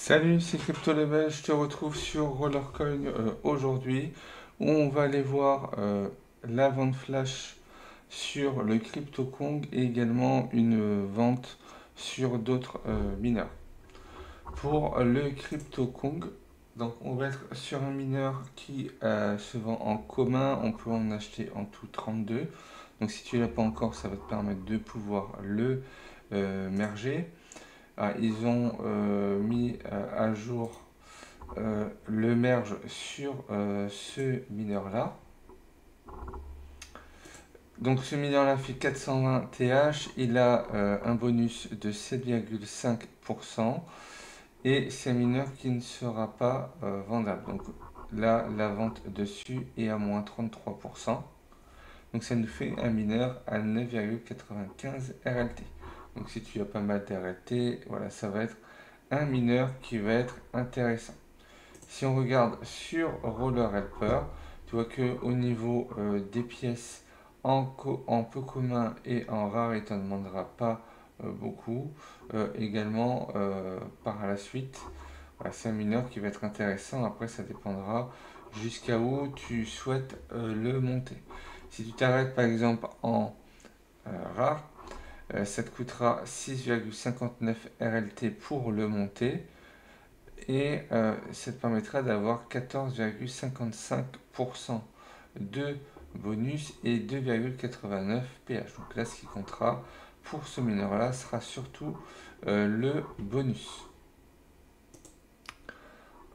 Salut, c'est CryptoLevel, je te retrouve sur Rollercoin aujourd'hui où on va aller voir la vente flash sur le CryptoKong et également une vente sur d'autres mineurs. Pour le CryptoKong, donc on va être sur un mineur qui se vend en commun, on peut en acheter en tout 32. Donc si tu ne l'as pas encore, ça va te permettre de pouvoir le merger. Ils ont mis à jour le merge sur ce mineur-là. Donc ce mineur-là fait 420 TH, il a un bonus de 7,5% et c'est un mineur qui ne sera pas vendable. Donc là, la vente dessus est à moins 33%. Donc ça nous fait un mineur à 9,95 RLT. Donc si tu as pas mal d'RLT, voilà, ça va être un mineur qui va être intéressant. Si on regarde sur Roller Helper, tu vois que au niveau des pièces en peu commun et en rare, il ne t'en demandera pas beaucoup. Également, par la suite, voilà, c'est un mineur qui va être intéressant. Après, ça dépendra jusqu'à où tu souhaites le monter. Si tu t'arrêtes par exemple en rare, ça te coûtera 6,59 RLT pour le monter et ça te permettra d'avoir 14,55% de bonus et 2,89 pH. Donc là, ce qui comptera pour ce mineur-là sera surtout le bonus.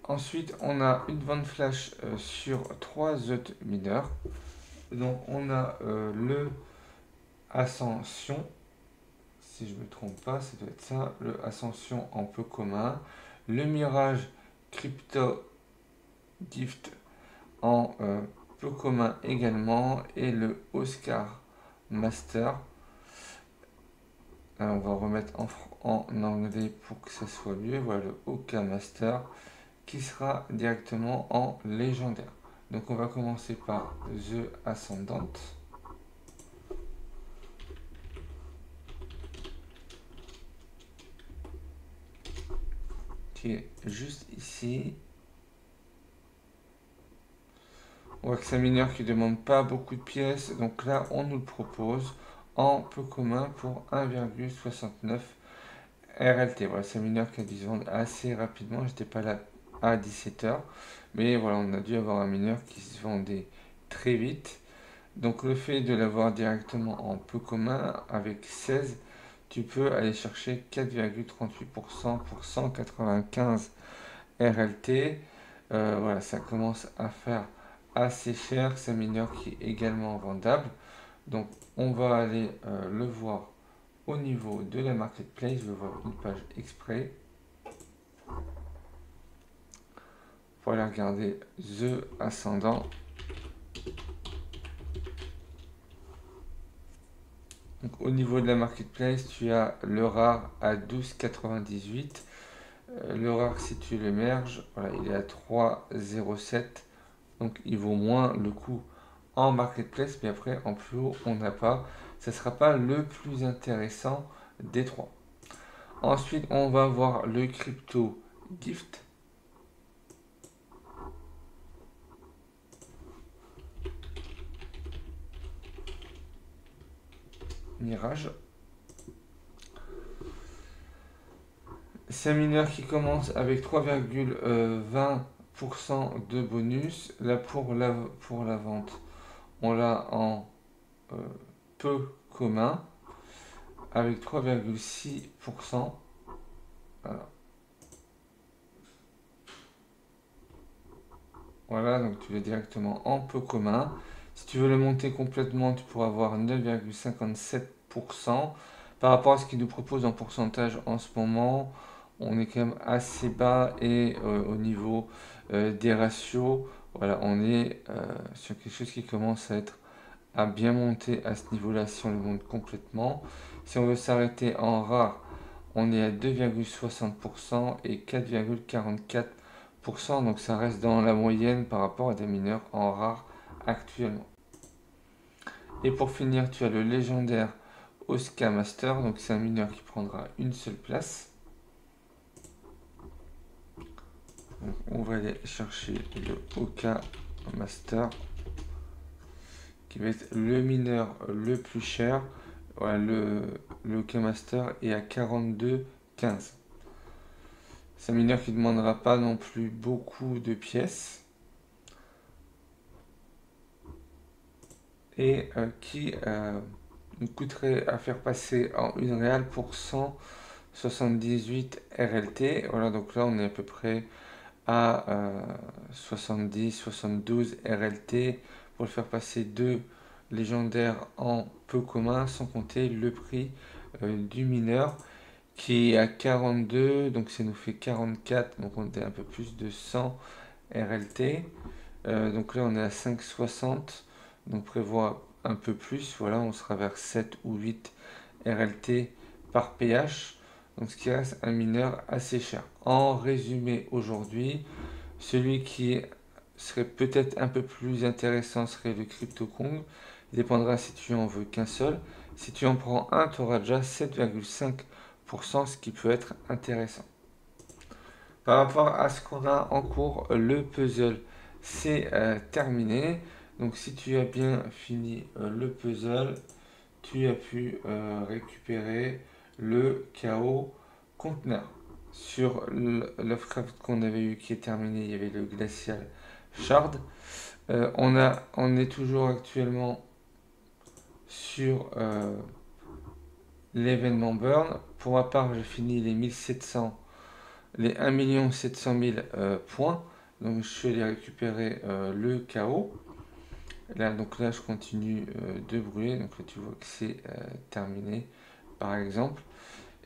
Ensuite, on a une vente flash sur trois autres mineurs. Donc, on a le Ascension, si je ne me trompe pas, ça doit être ça, le Ascension en peu commun, le Mirage Crypto Gift en peu commun également et le Oscar Master. Alors, on va remettre en anglais pour que ça soit mieux. Voilà le OK Master qui sera directement en légendaire. Donc on va commencer par The Ascendant qui est juste ici. On voit que c'est un mineur qui ne demande pas beaucoup de pièces, donc là on nous le propose en peu commun pour 1,69 RLT. Voilà, c'est un mineur qui a dû se vendre assez rapidement, j'étais pas là à 17h, mais voilà, on a dû avoir un mineur qui se vendait très vite. Donc le fait de l'avoir directement en peu commun avec 16, tu peux aller chercher 4,38% pour 195 RLT. Voilà, ça commence à faire assez cher. C'est un mineur qui est également vendable. Donc on va aller le voir au niveau de la marketplace. Je vais voir une page exprès pour aller regarder The Ascendant. Donc, au niveau de la marketplace, tu as le rare à 12,98. Le rare, si tu le merges, voilà, il est à 3,07. Donc il vaut moins le coup en marketplace, mais après en plus haut, on n'a pas. Ça ne sera pas le plus intéressant des trois. Ensuite, on va voir le crypto gift. Mirage. C'est un mineur qui commence avec 3,20% de bonus. Là pour la vente, on l'a en peu commun avec 3,6%. Voilà. Voilà, donc tu l'as directement en peu commun. Si tu veux le monter complètement, tu pourras avoir 9,57%. Par rapport à ce qu'il nous propose en pourcentage en ce moment, on est quand même assez bas et au niveau des ratios, voilà, on est sur quelque chose qui commence à bien monter à ce niveau-là si on le monte complètement. Si on veut s'arrêter en rare, on est à 2,60% et 4,44%. Donc ça reste dans la moyenne par rapport à des mineurs en rare actuellement. Et pour finir, tu as le légendaire Oscar Master. Donc c'est un mineur qui prendra une seule place. Donc, on va aller chercher le OK Master, qui va être le mineur le plus cher. Voilà, le OK Master est à 42,15. C'est un mineur qui ne demandera pas non plus beaucoup de pièces et qui nous coûterait à faire passer en une réale pour 178 RLT. Voilà, donc là on est à peu près à 70-72 RLT pour le faire passer de légendaire en peu commun, sans compter le prix du mineur qui est à 42, donc ça nous fait 44, donc on est un peu plus de 100 RLT. Donc là on est à 5,60, donc prévoit un peu plus, voilà, on sera vers 7 ou 8 RLT par PH, donc ce qui reste un mineur assez cher. En résumé, aujourd'hui, celui qui serait peut-être un peu plus intéressant serait le CryptoKong. Il dépendra si tu en veux qu'un seul. Si tu en prends un, tu auras déjà 7,5%, ce qui peut être intéressant. Par rapport à ce qu'on a en cours, le puzzle, c'est terminé. Donc si tu as bien fini le puzzle, tu as pu récupérer le chaos conteneur. Sur Lovecraft qu'on avait eu qui est terminé, il y avait le glacial shard. On est toujours actuellement sur l'événement burn. Pour ma part, j'ai fini les 1700, les 1 700 000 points. Donc je suis allé récupérer le chaos. Là, donc là, je continue de brûler. Donc là, tu vois que c'est terminé, par exemple.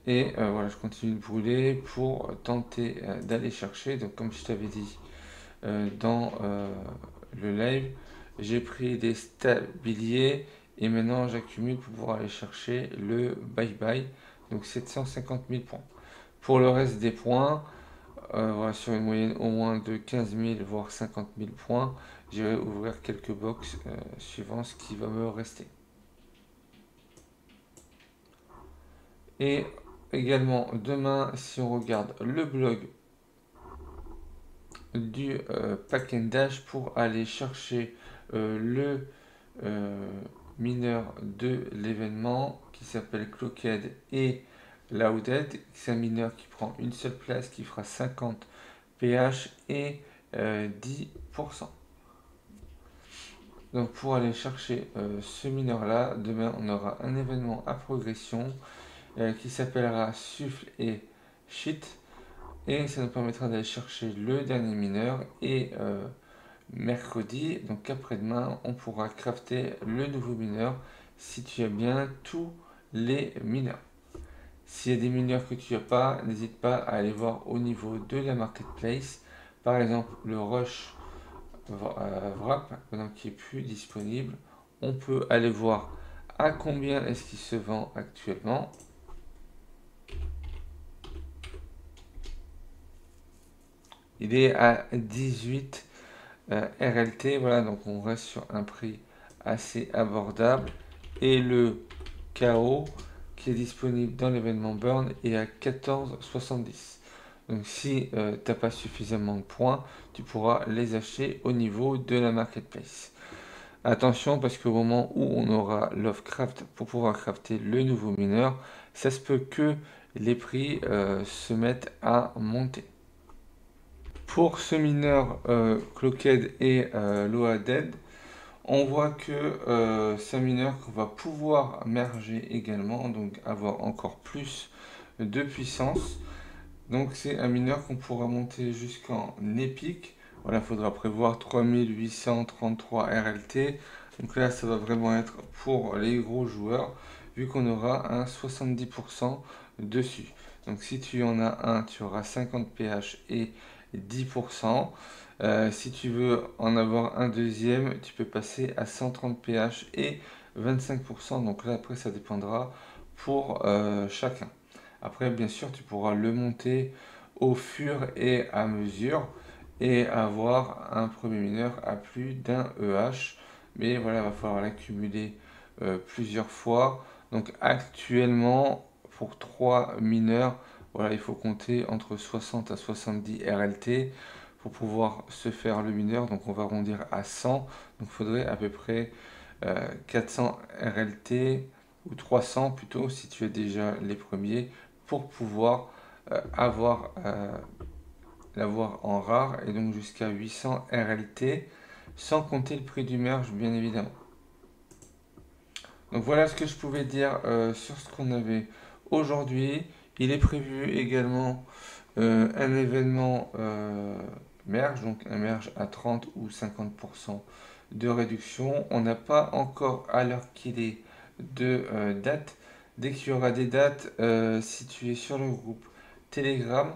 Et voilà, je continue de brûler pour tenter d'aller chercher. Donc comme je t'avais dit dans le live, j'ai pris des stabiliers et maintenant j'accumule pour pouvoir aller chercher le bye-bye. Donc 750 000 points. Pour le reste des points, voilà, sur une moyenne au moins de 15 000 voire 50 000 points, j'irai ouvrir quelques box suivant ce qui va me rester. Et également demain, si on regarde le blog du pack and dash pour aller chercher le mineur de l'événement qui s'appelle Cloaked et Louded. C'est un mineur qui prend une seule place, qui fera 50 pH et 10%. Donc pour aller chercher ce mineur là, demain on aura un événement à progression qui s'appellera Suffle et Shit. Et ça nous permettra d'aller chercher le dernier mineur. Et mercredi, donc après-demain, on pourra crafter le nouveau mineur si tu as bien tous les mineurs. S'il y a des mineurs que tu n'as pas, n'hésite pas à aller voir au niveau de la marketplace. Par exemple, le Rush Wrap, qui est plus disponible. On peut aller voir à combien est-ce qu'il se vend actuellement. Il est à 18 RLT, voilà, donc on reste sur un prix assez abordable. Et le KO qui est disponible dans l'événement Burn est à 14,70. Donc si tu n'as pas suffisamment de points, tu pourras les acheter au niveau de la marketplace. Attention parce qu'au moment où on aura Lovecraft pour pouvoir crafter le nouveau mineur, ça se peut que les prix se mettent à monter. Pour ce mineur Cloaked et Loaded, on voit que c'est un mineur qu'on va pouvoir merger également, donc avoir encore plus de puissance. Donc c'est un mineur qu'on pourra monter jusqu'en épique. Voilà, il faudra prévoir 3833 RLT. Donc là, ça va vraiment être pour les gros joueurs, vu qu'on aura un 70% dessus. Donc si tu en as un, tu auras 50 pH et 10%. Si tu veux en avoir un deuxième, tu peux passer à 130 pH et 25%. Donc là, après, ça dépendra pour chacun. Après, bien sûr, tu pourras le monter au fur et à mesure et avoir un premier mineur à plus d'un EH. Mais voilà, il va falloir l'accumuler plusieurs fois. Donc actuellement, pour 3 mineurs, voilà, il faut compter entre 60 à 70 RLT pour pouvoir se faire le mineur. Donc on va arrondir à 100. Donc il faudrait à peu près 400 RLT ou 300 plutôt si tu es déjà les premiers pour pouvoir l'avoir en rare et donc jusqu'à 800 RLT sans compter le prix du merge bien évidemment. Donc voilà ce que je pouvais dire sur ce qu'on avait aujourd'hui. Il est prévu également un événement merge, donc un merge à 30 ou 50% de réduction. On n'a pas encore à l'heure qu'il est de date. Dès qu'il y aura des dates, si tu es sur le groupe Telegram,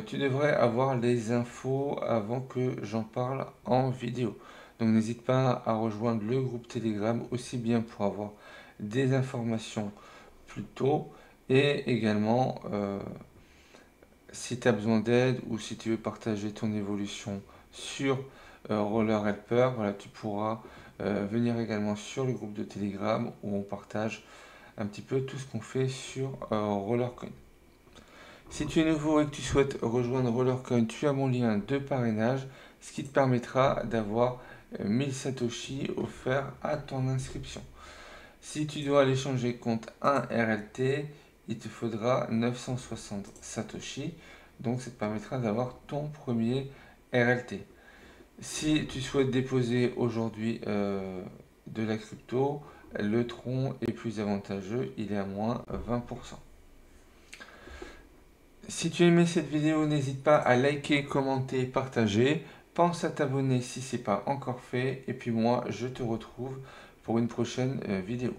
tu devrais avoir les infos avant que j'en parle en vidéo. Donc n'hésite pas à rejoindre le groupe Telegram aussi bien pour avoir des informations plus tôt et également si tu as besoin d'aide ou si tu veux partager ton évolution sur Roller Helper, voilà, tu pourras venir également sur le groupe de Telegram où on partage un petit peu tout ce qu'on fait sur Rollercoin. Si tu es nouveau et que tu souhaites rejoindre Rollercoin, tu as mon lien de parrainage, ce qui te permettra d'avoir 1000 Satoshi offerts à ton inscription. Si tu dois aller changer contre un RLT, il te faudra 960 Satoshi. Donc ça te permettra d'avoir ton premier RLT. Si tu souhaites déposer aujourd'hui de la crypto, le Tron est plus avantageux, il est à moins 20%. Si tu as aimé cette vidéo, n'hésite pas à liker, commenter, partager. Pense à t'abonner si ce n'est pas encore fait. Et puis moi, je te retrouve pour une prochaine vidéo.